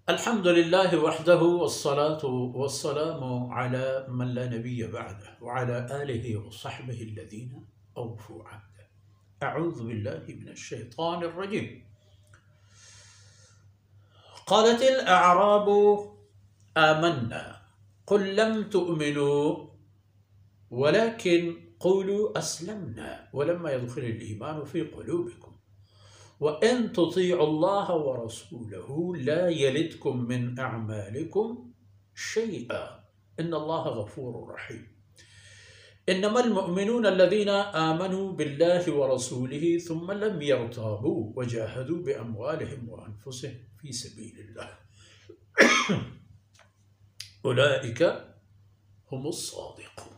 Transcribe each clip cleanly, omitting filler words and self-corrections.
الحمد لله وحده والصلاة والسلام على من لا نبي بعده وعلى آله وصحبه الذين أوفوا عهده. أعوذ بالله من الشيطان الرجيم. قالت الأعراب آمنا قل لم تؤمنوا ولكن قولوا أسلمنا ولما يدخل الإيمان في قلوبكم وإن تطيعوا الله ورسوله لا يلدكم من أعمالكم شيئا إن الله غفور رحيم. إنما المؤمنون الذين آمنوا بالله ورسوله ثم لم يرتابوا وجاهدوا بأموالهم وأنفسهم في سبيل الله أولئك هم الصادقون.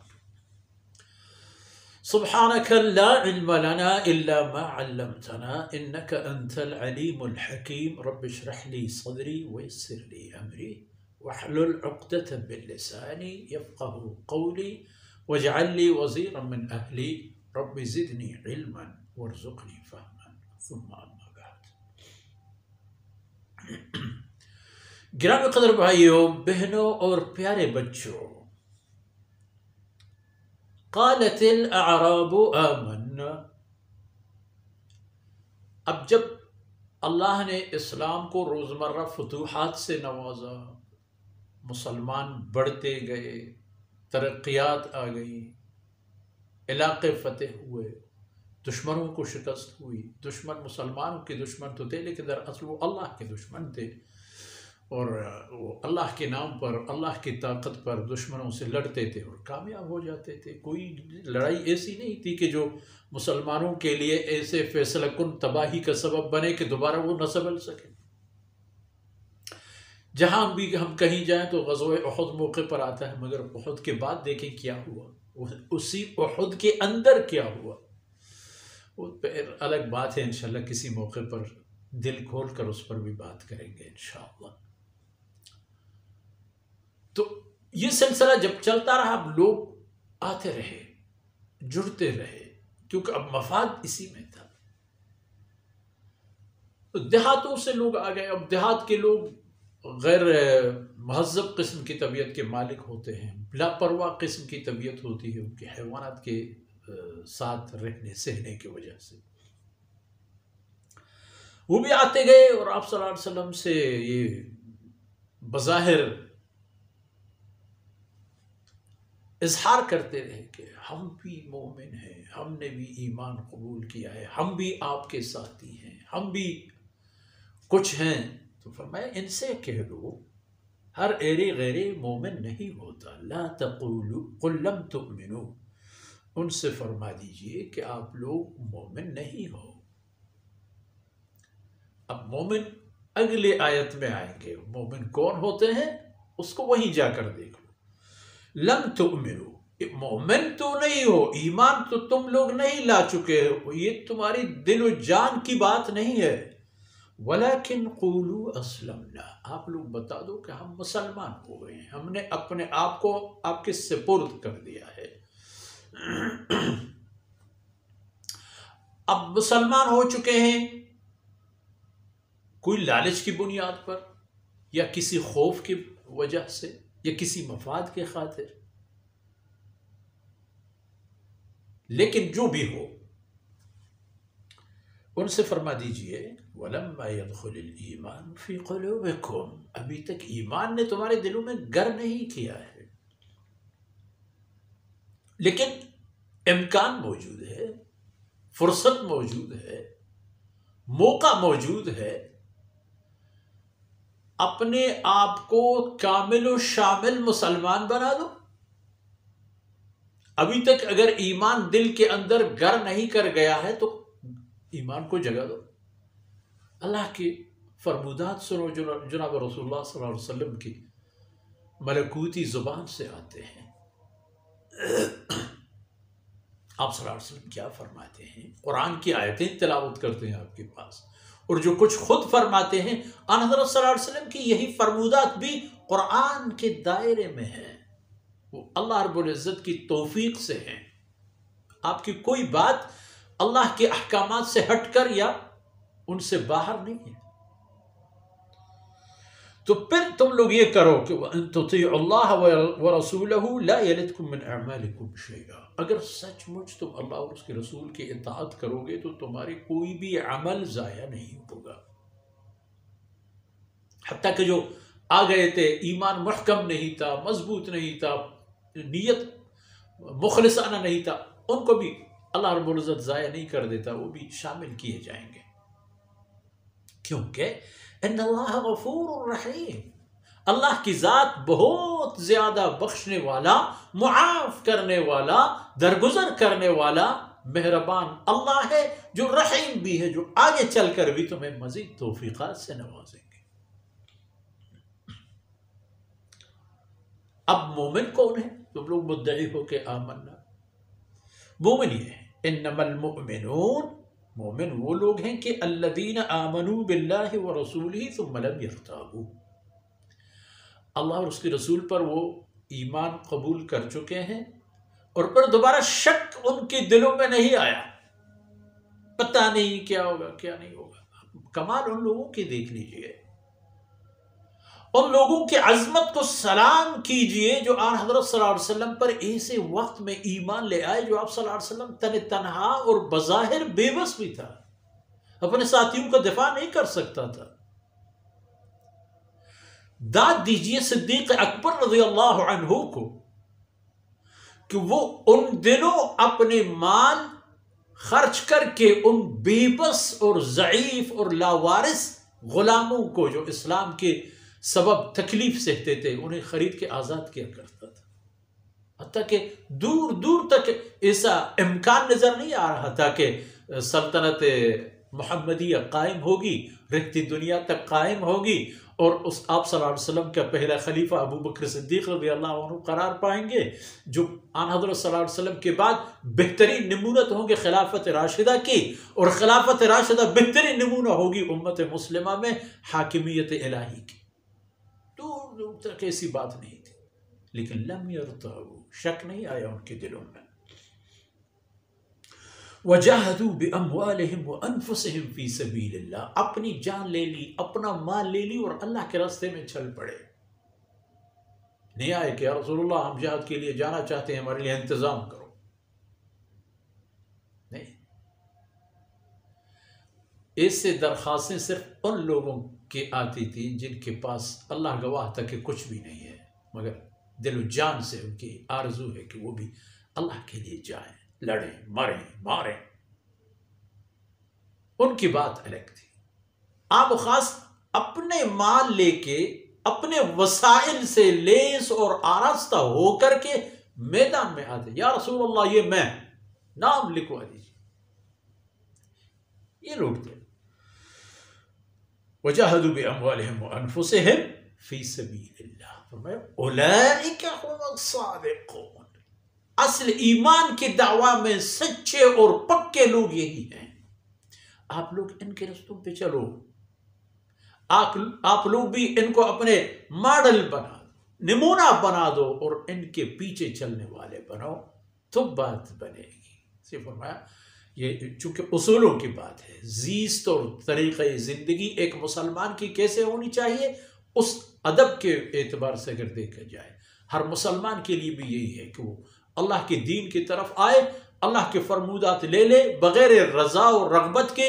سبحانك لا علم لنا إلا ما علمتنا إنك أنت العليم الحكيم. رب اشرح لي صدري ويسر لي أمري واحلل عقدة من لساني يفقه قولي واجعل لي وزيرا من أهلي رب زدني علما وارزقني فهما. ثم أما بعد. گرامی قدر بھائیوں، بہنوں اور پیارے بچوں، قالت الاعراب آمنا. اب جب اللہ نے اسلام کو روزمرہ فتوحات سے نوازا، مسلمان بڑھتے گئے، ترقیات آ گئی، علاقے فتح ہوئے، دشمنوں کو شکست ہوئی. دشمن مسلمانوں کے دشمن تو تھے لیکن دراصل وہ اللہ کے دشمن تھے، اور وہ اللہ کے نام پر، اللہ کی طاقت پر دشمنوں سے لڑتے تھے اور کامیاب ہو جاتے تھے. کوئی لڑائی ایسی نہیں تھی کہ جو مسلمانوں کے لیے ایسے فیصلہ کن تباہی کا سبب بنے کہ دوبارہ وہ نہ سنبھل سکے. جہاں بھی ہم کہیں جائیں تو غزوہ احد موقع پر آتا ہے، مگر احد کے بعد دیکھیں کیا ہوا، اسی احد کے اندر کیا ہوا، وہ پھر الگ بات ہے. انشاءاللہ کسی موقع پر دل کھول کر اس پر بھی بات کریں گے انشاءاللہ. تو یہ سلسلہ جب چلتا رہا، اب لوگ آتے رہے، جڑتے رہے، کیونکہ اب مفاد اسی میں تھا. دیہاتوں سے لوگ آ گئے. اب دیہات کے لوگ غیر مہذب قسم کی طبیعت کے مالک ہوتے ہیں، لاپرواہ قسم کی طبیعت ہوتی ہے ان کے حیوانات کے ساتھ رہنے سہنے کی وجہ سے. وہ بھی آتے گئے اور آپ صلی اللہ علیہ وسلم سے یہ بظاہر اظہار کرتے رہے کہ ہم بھی مومن ہیں، ہم نے بھی ایمان قبول کیا ہے، ہم بھی آپ کے ساتھی ہیں، ہم بھی کچھ ہیں. تو فرمایا ان سے کہہ دو ہر ایرے غیر مومن نہیں ہوتا. لا تقولوا قل لم تؤمنوا. ان سے فرما دیجئے کہ آپ لوگ مومن نہیں ہو. اب مومن اگلے آیت میں آئیں گے. مومن کون ہوتے ہیں اس کو وہیں جا کر دیکھ لو. لم تؤمنوا، مومن تو نہیں ہو، ایمان تو تم لوگ نہیں لا چکے ہو، یہ تمہاری دل و جان کی بات نہیں ہے. ولیکن قولوا اسلمنا، آپ لوگ بتا دو کہ ہم مسلمان ہو گئے ہیں، ہم نے اپنے آپ کو آپ کے سپرد کر دیا ہے. اب مسلمان ہو چکے ہیں، کوئی لالچ کی بنیاد پر یا کسی خوف کی وجہ سے یا کسی مفاد کے خاطر، لیکن جو بھی ہو ان سے فرما دیجئے وَلَمَّا يَدْخُلِ الْإِيمَانُ فِي قُلُوبِكُمْ، ابھی تک ایمان نے تمہارے دلوں میں گر نہیں کیا ہے، لیکن امکان موجود ہے، فرصت موجود ہے، موقع موجود ہے. اپنے آپ کو کامل و شامل مسلمان بنا دو. ابھی تک اگر ایمان دل کے اندر گر نہیں کر گیا ہے تو ایمان کو جگہ دو. اللہ کی فرمودات سنو، جناب رسول اللہ صلی اللہ علیہ وسلم کی ملکوتی زبان سے آتے ہیں. آپ صلی اللہ علیہ وسلم کیا فرماتے ہیں؟ قرآن کی آیتیں تلاوت کرتے ہیں آپ کے پاس، اور جو کچھ خود فرماتے ہیں آن حضرت صلی اللہ علیہ وسلم کی یہی فرمودات بھی قرآن کے دائرے میں ہیں، وہ اللہ رب العزت کی توفیق سے ہیں. آپ کی کوئی بات اللہ کے احکامات سے ہٹ کر یا ان سے باہر نہیں ہے. تو پھر تم لوگ یہ کرو کہ وَأَن تُطِيعُوا اللَّهَ وَرَسُولَهُ لَا يَلِدْكُم مِّنْ أَعْمَالِكُمْ شَيْئًا، اگر سچ مچ تم اللہ اور اس کے رسول کی اطاعت کرو گے تو تمہاری کوئی بھی عمل ضائع نہیں ہوگا. حتیٰ کہ جو آ گئے تھے ایمان محکم نہیں تھا، مضبوط نہیں تھا، نیت مخلصانہ نہیں تھا، ان کو بھی اللہ رب العزت ضائع نہیں کر دیتا، وہ بھی شامل کیے جائیں گے. کیونکہ ان اللہ غفور رحیم، اللہ کی ذات بہت زیادہ بخشنے والا، معاف کرنے والا، درگزر کرنے والا مہربان اللہ ہے، جو رحیم بھی ہے، جو آگے چل کر بھی تمہیں مزید توفیقات سے نوازیں گے. اب مومن کون ہے؟ تم لوگ مدعی ہو کہ آمنا. مومن یہ ہے انما المؤمنون، مومن وہ لوگ ہیں کہ الذین آمنوا باللہ ورسولہ ثم لم یرتابوا، اللہ اور اس کے رسول پر وہ ایمان قبول کر چکے ہیں اور پھر دوبارہ شک ان کے دلوں میں نہیں آیا، پتہ نہیں کیا ہوگا کیا نہیں ہوگا. کمال ان لوگوں کی دیکھ لیجئے، ان لوگوں کی عظمت کو سلام کیجئے جو آن حضرت صلی اللہ علیہ وسلم پر ایسے وقت میں ایمان لے آئے جو آپ صلی اللہ علیہ وسلم تنہا اور بظاہر بے بس بھی تھا، اپنے ساتھیوں کا دفاع نہیں کر سکتا تھا. داد دیجئے صدیق اکبر رضی اللہ عنہ کو کہ وہ ان دنوں اپنے مال خرچ کر کے ان بے بس اور ضعیف اور لاوارث غلاموں کو جو اسلام کے سبب تکلیف سہتے تھے انہیں خرید کے آزاد کیا کرتا تھا. حتیٰ کہ دور دور تک ایسا امکان نظر نہیں آ رہا تھا کہ سلطنت محمدیہ قائم ہوگی، رہتی دنیا تک قائم ہوگی، اور اس آپ صلی اللہ علیہ وسلم کا پہلا خلیفہ ابو بکر صدیق رضی اللہ عنہ قرار پائیں گے، جو آن حضرت صلی اللہ علیہ وسلم کے بعد بہترین نمونت ہوں گے خلافت راشدہ کی، اور خلافت راشدہ بہترین نمونہ ہوگی امت مسلمہ میں حاکمیت الہی کی. دور دور تک ایسی بات نہیں تھی، لیکن لم یرتابوا، شک نہیں آیا ان کے دلوں میں. وجاہدوا باموالہم وانفسہم فی سبیل اللہ، اپنی جان لے لی، اپنا مال لے لی اور اللہ کے راستے میں چل پڑے. نہیں آئے کہ یا رسول اللہ ہم جہاد کے لیے جانا چاہتے ہیں، ہمارے لیے انتظام کرو. نہیں، ایسے درخواستیں صرف ان لوگوں کی آتی تھی جن کے پاس اللہ گواہ تھا کہ کچھ بھی نہیں ہے، مگر دل و جان سے ان کی آرزو ہے کہ وہ بھی اللہ کے لیے جائیں، لڑیں، مریں، ماریں. ان کی بات الگ تھی. عام و خاص اپنے مال لے کے، اپنے وسائل سے لیس اور آراستہ ہو کر کے میدان میں آتے، یا رسول اللہ یہ میں، نام لکھوا دیجیے. یہ لوگ تھے. وجاہدوا باموالہم وانفسہم فی سبیل اللہ، فرمایا اولئک ھم الصادقون، اصل ایمان کی دعویٰ میں سچے اور پکے لوگ یہی ہیں. آپ لوگ ان کے رستوں پہ چلو، آپ لوگ بھی ان کو اپنے ماڈل بنا دو، نمونہ بنا دو، اور ان کے پیچھے چلنے والے بنو تو بات بنے گی. سے فرمایا یہ چونکہ اصولوں کی بات ہے، زیست اور طریقہ زندگی ایک مسلمان کی کیسے ہونی چاہیے، اس ادب کے اعتبار سے اگر دیکھا جائے ہر مسلمان کے لیے بھی یہی ہے کہ وہ اللہ کے دین کی طرف آئے، اللہ کے فرمودات لے لے، بغیر رضا اور رغبت کے،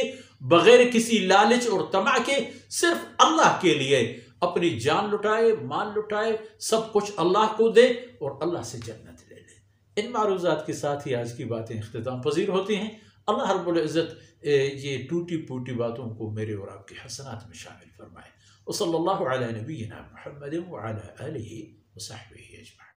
بغیر کسی لالچ اور طمع کے، صرف اللہ کے لیے اپنی جان لٹائے، مال لٹائے، سب کچھ اللہ کو دے اور اللہ سے جنت لے لے. ان معروضات کے ساتھ ہی آج کی باتیں اختتام پذیر ہوتی ہیں. اللہ رب العزت یہ ٹوٹی پوٹی باتوں کو میرے اور آپ کے حسنات میں شامل فرمائے. وصلی اللہ علی نبینا محمد وعلی آلہ وصحبہ اجمعین.